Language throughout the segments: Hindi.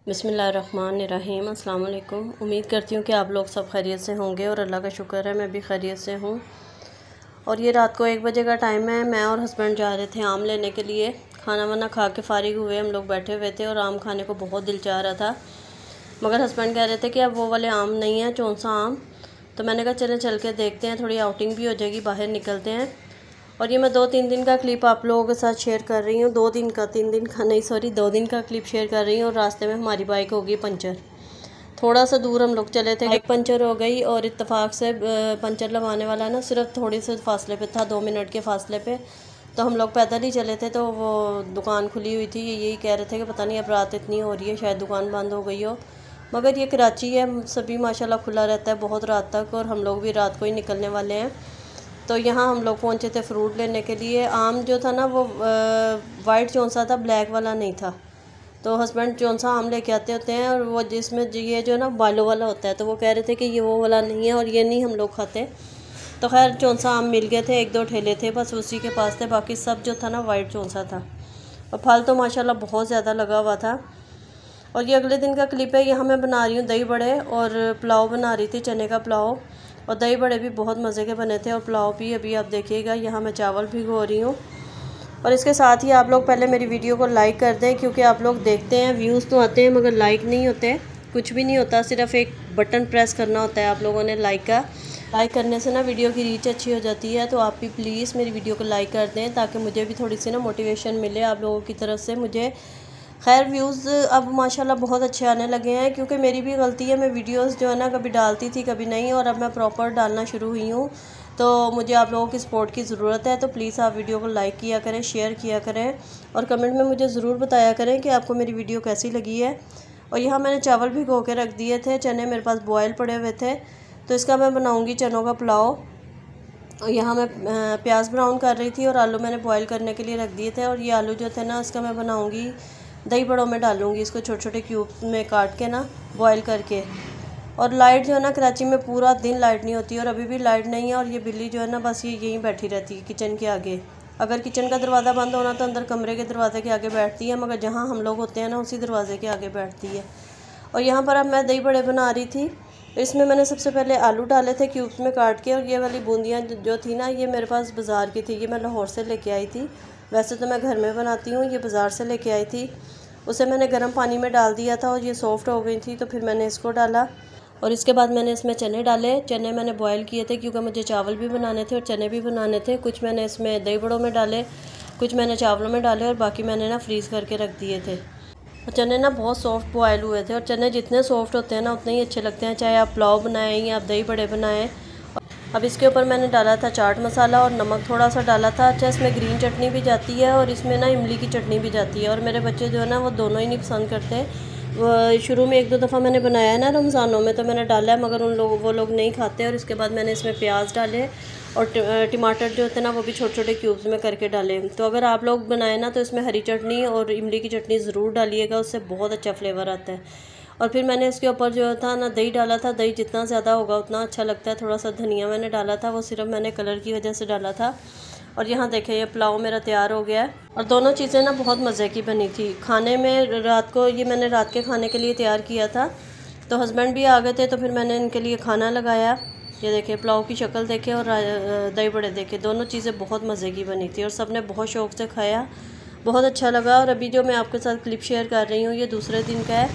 बिस्मिल्लाहिर्रहमानिर्रहीम। अस्सलाम वालेकुम। उम्मीद करती हूँ कि आप लोग सब खैरियत से होंगे और अल्लाह का शुक्र है मैं भी खैरियत से हूँ। और ये रात को 1 बजे का टाइम है। मैं और हस्बैंड जा रहे थे आम लेने के लिए। खाना वाना खा के फ़ारिग हुए, हम लोग बैठे हुए थे और आम खाने को बहुत दिल चाह रहा था, मगर हस्बैंड कह रहे थे कि अब वो वाले आम नहीं हैं, कौन सा आम। तो मैंने कहा चलें चल के देखते हैं, थोड़ी आउटिंग भी हो जाएगी, बाहर निकलते हैं। और ये मैं 2-3 दिन का क्लिप आप लोगों के साथ शेयर कर रही हूँ। 2 दिन का, 3 दिन का नहीं, सॉरी 2 दिन का क्लिप शेयर कर रही हूँ। और रास्ते में हमारी बाइक हो गई पंचर। थोड़ा सा दूर हम लोग चले थे, बाइक पंचर हो गई और इत्तेफाक से पंचर लगाने वाला ना सिर्फ थोड़े से फासले पे था, 2 मिनट के फासले पे। तो हम लोग पैदल ही चले थे। तो वो दुकान खुली हुई थी, यही कह रहे थे कि पता नहीं अब रात इतनी हो रही है, शायद दुकान बंद हो गई हो। मगर ये कराची है, सभी माशाल्लाह खुला रहता है बहुत रात तक, और हम लोग भी रात को ही निकलने वाले हैं। तो यहाँ हम लोग पहुँचे थे फ्रूट लेने के लिए। आम जो था ना वो वाइट चौंसा था, ब्लैक वाला नहीं था। तो हस्बैंड चौंसा आम लेके आते होते हैं, और वो जिसमें ये जो ना बालों वाला होता है, तो वो कह रहे थे कि ये वो वाला नहीं है और ये नहीं हम लोग खाते। तो खैर चौंसा आम मिल गए थे, 1-2 ठेले थे बस उसी के पास थे, बाकी सब जो था ना वाइट चौंसा था। और फल तो माशाल्लाह बहुत ज़्यादा लगा हुआ था। और ये अगले दिन का क्लिप है। यहाँ मैं बना रही हूँ दही बड़े और पुलाव बना रही थी, चने का पुलाव। और दही बड़े भी बहुत मज़े के बने थे और पुलाव भी अभी आप देखिएगा। यहाँ मैं चावल भिगो रही हूँ। और इसके साथ ही आप लोग पहले मेरी वीडियो को लाइक कर दें, क्योंकि आप लोग देखते हैं, व्यूज़ तो आते हैं मगर लाइक नहीं होते, कुछ भी नहीं होता, सिर्फ एक बटन प्रेस करना होता है आप लोगों ने लाइक का। लाइक करने से ना वीडियो की रीच अच्छी हो जाती है। तो आप भी प्लीज़ मेरी वीडियो को लाइक कर दें, ताकि मुझे भी थोड़ी सी ना मोटिवेशन मिले आप लोगों की तरफ से मुझे। खैर व्यूज़ अब माशाल्लाह बहुत अच्छे आने लगे हैं, क्योंकि मेरी भी गलती है, मैं वीडियोस जो है ना कभी डालती थी कभी नहीं, और अब मैं प्रॉपर डालना शुरू हुई हूँ। तो मुझे आप लोगों की सपोर्ट की ज़रूरत है। तो प्लीज़ आप वीडियो को लाइक किया करें, शेयर किया करें, और कमेंट में मुझे ज़रूर बताया करें कि आपको मेरी वीडियो कैसी लगी है। और यहाँ मैंने चावल भिगो के रख दिए थे, चने मेरे पास बॉयल पड़े हुए थे, तो इसका मैं बनाऊँगी चनों का पुलाव। और यहाँ मैं प्याज ब्राउन कर रही थी और आलू मैंने बॉयल करने के लिए रख दिए थे। और ये आलू जो थे ना, इसका मैं बनाऊँगी दही बड़ों में डालूँगी, इसको छोटे छोटे क्यूब्स में काट के ना बॉयल करके। और लाइट जो है ना, कराची में पूरा दिन लाइट नहीं होती, और अभी भी लाइट नहीं है। और ये बिल्ली जो है ना, बस ये यहीं बैठी रहती है किचन के आगे। अगर किचन का दरवाज़ा बंद होना तो अंदर कमरे के दरवाजे के आगे बैठती है, मगर जहाँ हम लोग होते हैं ना उसी दरवाजे के आगे बैठती है। और यहाँ पर अब मैं दही बड़े बना रही थी। इसमें मैंने सबसे पहले आलू डाले थे क्यूब्स में काट के, और ये वाली बूंदियाँ जो थी ना, ये मेरे पास बाज़ार की थी, ये मैं लाहौर से लेके आई थी। वैसे तो मैं घर में बनाती हूँ, ये बाज़ार से लेके आई थी। उसे मैंने गर्म पानी में डाल दिया था और ये सॉफ़्ट हो गई थी, तो फिर मैंने इसको डाला। और इसके बाद मैंने इसमें चने डाले। चने मैंने बॉयल किए थे, क्योंकि मुझे चावल भी बनाने थे और चने भी बनाने थे। कुछ मैंने इसमें दही बड़ों में डाले, कुछ मैंने चावलों में डाले, और बाकी मैंने ना फ्रीज़ करके रख दिए थे। और चने ना बहुत सॉफ्ट बॉयल हुए थे, और चने जितने सॉफ्ट होते हैं ना उतने ही अच्छे लगते हैं, चाहे आप पुलाव बनाएं या आप दही बड़े बनाएं। अब इसके ऊपर मैंने डाला था चाट मसाला और नमक थोड़ा सा डाला था। अच्छा, इसमें ग्रीन चटनी भी जाती है और इसमें ना इमली की चटनी भी जाती है, और मेरे बच्चे जो है ना वो दोनों ही नहीं पसंद करते। वो शुरू में 1-2 दफ़ा मैंने बनाया है ना रमज़ानों में, तो मैंने डाला है, मगर वो लोग नहीं खाते। और इसके बाद मैंने इसमें प्याज डाले और टमाटर जो होते हैं ना वो भी छोटे छोटे क्यूब्स में करके डाले। तो अगर आप लोग बनाए ना तो इसमें हरी चटनी और इमली की चटनी ज़रूर डालिएगा, उससे बहुत अच्छा फ्लेवर आता है। और फिर मैंने इसके ऊपर जो था ना दही डाला था। दही जितना ज़्यादा होगा उतना अच्छा लगता है। थोड़ा सा धनिया मैंने डाला था, वो सिर्फ मैंने कलर की वजह से डाला था। और यहाँ देखें, ये पुलाव मेरा तैयार हो गया है। और दोनों चीज़ें ना बहुत मज़े की बनी थी खाने में। रात को ये मैंने रात के खाने के लिए तैयार किया था। तो हस्बैंड भी आ गए थे, तो फिर मैंने इनके लिए खाना लगाया। ये देखें, पुलाव की शक्ल देखें और दही बड़े देखें, दोनों चीज़ें बहुत मज़े की बनी थी और सब ने बहुत शौक़ से खाया, बहुत अच्छा लगा। और अभी जो मैं आपके साथ क्लिप शेयर कर रही हूँ, ये दूसरे दिन का है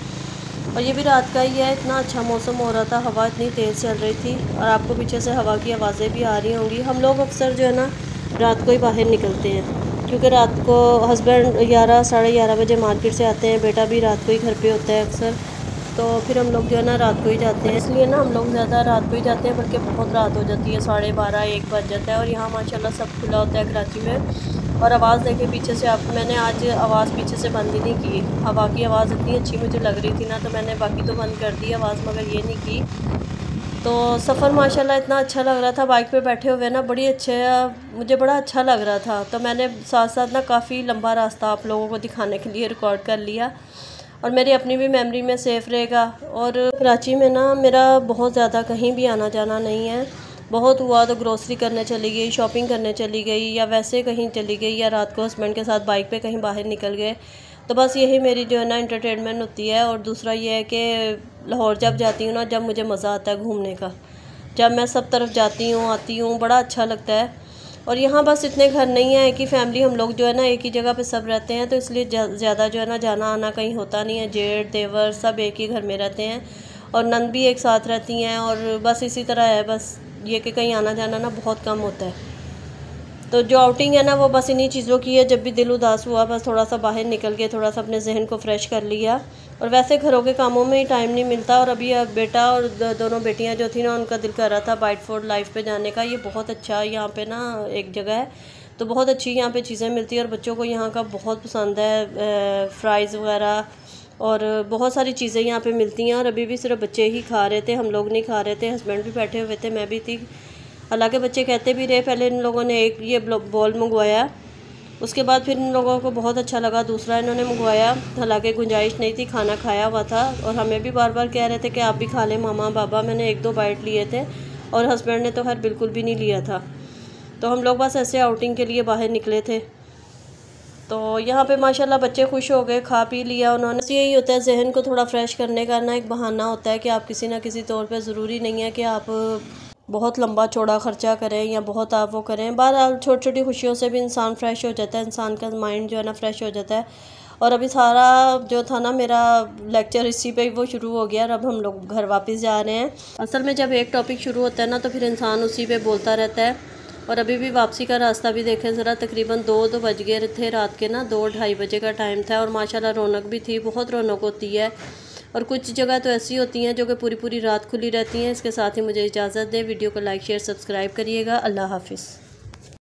और ये भी रात का ही है। इतना अच्छा मौसम हो रहा था, हवा इतनी तेज़ चल रही थी, और आपको पीछे से हवा की आवाज़ें भी आ रही होंगी। हम लोग अक्सर जो है ना रात को ही बाहर निकलते हैं, क्योंकि रात को हस्बैंड 11 साढ़े 11 बजे मार्केट से आते हैं, बेटा भी रात को ही घर पे होता है अक्सर। तो फिर हम लोग जो है ना रात को ही जाते हैं, इसलिए ना हम लोग ज़्यादा रात को ही जाते हैं, बल्कि बहुत रात हो जाती है, 12:30-1 बज जाता है। और यहाँ माशाल्लाह सब खुला होता है कराची में। और आवाज़ देखें पीछे से, आप मैंने आज आवाज़ पीछे से बंद ही नहीं की। हवा की आवाज़ इतनी अच्छी मुझे लग रही थी ना, तो मैंने बाकी तो बंद कर दी आवाज़, मगर ये नहीं की। तो सफ़र माशाल्लाह इतना अच्छा लग रहा था, बाइक पे बैठे हुए ना बड़ी अच्छे, मुझे बड़ा अच्छा लग रहा था। तो मैंने साथ साथ ना काफ़ी लंबा रास्ता आप लोगों को दिखाने के लिए रिकॉर्ड कर लिया, और मेरी अपनी भी मेमोरी में सेफ़ रहेगा। और कराची में ना मेरा बहुत ज़्यादा कहीं भी आना जाना नहीं है। बहुत हुआ तो ग्रोसरी करने चली गई, शॉपिंग करने चली गई, या वैसे कहीं चली गई, या रात को हस्बैंड के साथ बाइक पे कहीं बाहर निकल गए। तो बस यही मेरी जो है ना एंटरटेनमेंट होती है। और दूसरा ये है कि लाहौर जब जाती हूँ ना, जब मुझे मज़ा आता है घूमने का, जब मैं सब तरफ जाती हूँ आती हूँ, बड़ा अच्छा लगता है। और यहाँ बस इतने घर नहीं है, एक ही फैमिली हम लोग जो है ना एक ही जगह पे सब रहते हैं, तो इसलिए ज़्यादा जो है ना जाना आना कहीं होता नहीं है। जेठ देवर सब एक ही घर में रहते हैं और नंद भी एक साथ रहती हैं, और बस इसी तरह है। बस ये कि कहीं आना जाना ना बहुत कम होता है। तो जो आउटिंग है ना वो बस इन्हीं चीज़ों की है। जब भी दिल उदास हुआ बस थोड़ा सा बाहर निकल के थोड़ा सा अपने जहन को फ्रेश कर लिया। और वैसे घरों के कामों में ही टाइम नहीं मिलता। और अभी अब बेटा और दोनों बेटियां जो थी ना, उनका दिल कर रहा था बाइटफोर्ड लाइफ पे जाने का। ये बहुत अच्छा यहाँ पे ना एक जगह है, तो बहुत अच्छी यहाँ पे चीज़ें मिलती हैं और बच्चों को यहाँ का बहुत पसंद है। फ्राइज़ वगैरह और बहुत सारी चीज़ें यहाँ पे मिलती हैं। और अभी भी सिर्फ बच्चे ही खा रहे थे, हम लोग नहीं खा रहे थे। हस्बैंड भी बैठे हुए थे, मैं भी थी। हालांकि बच्चे कहते भी रहे। पहले इन लोगों ने एक ये बॉल मंगवाया, उसके बाद फिर इन लोगों को बहुत अच्छा लगा, दूसरा इन्होंने मंगवाया। हालांकि गुंजाइश नहीं थी, खाना खाया हुआ था। और हमें भी बार बार कह रहे थे कि आप भी खा लें मामा बाबा। मैंने 1-2 बाइट लिए थे और हस्बैंड ने तो खैर बिल्कुल भी नहीं लिया था। तो हम लोग बस ऐसे आउटिंग के लिए बाहर निकले थे। तो यहाँ पे माशाल्लाह बच्चे खुश हो गए, खा पी लिया उन्होंने। तो यही होता है, जहन को थोड़ा फ्रेश करने का ना एक बहाना होता है कि आप किसी ना किसी तौर पे, ज़रूरी नहीं है कि आप बहुत लंबा चौड़ा ख़र्चा करें या बहुत आप वो करें। बहरहाल छोटी छोटी खुशियों से भी इंसान फ्रेश हो जाता है, इंसान का माइंड जो है ना फ्रेश हो जाता है। और अभी सारा जो था ना मेरा लेक्चर इसी पे वो शुरू हो गया और अब हम लोग घर वापस जा रहे हैं। असल में जब एक टॉपिक शुरू होता है ना तो फिर इंसान उसी पे बोलता रहता है। और अभी भी वापसी का रास्ता भी देखें ज़रा, तकरीबन 2 बज गए थे रात के ना, 2-2:30 बजे का टाइम था। और माशाल्लाह रौनक भी थी, बहुत रौनक होती है। और कुछ जगह तो ऐसी होती हैं जो कि पूरी पूरी रात खुली रहती हैं। इसके साथ ही मुझे इजाज़त दें। वीडियो को लाइक शेयर सब्सक्राइब करिएगा। अल्लाह हाफिज़।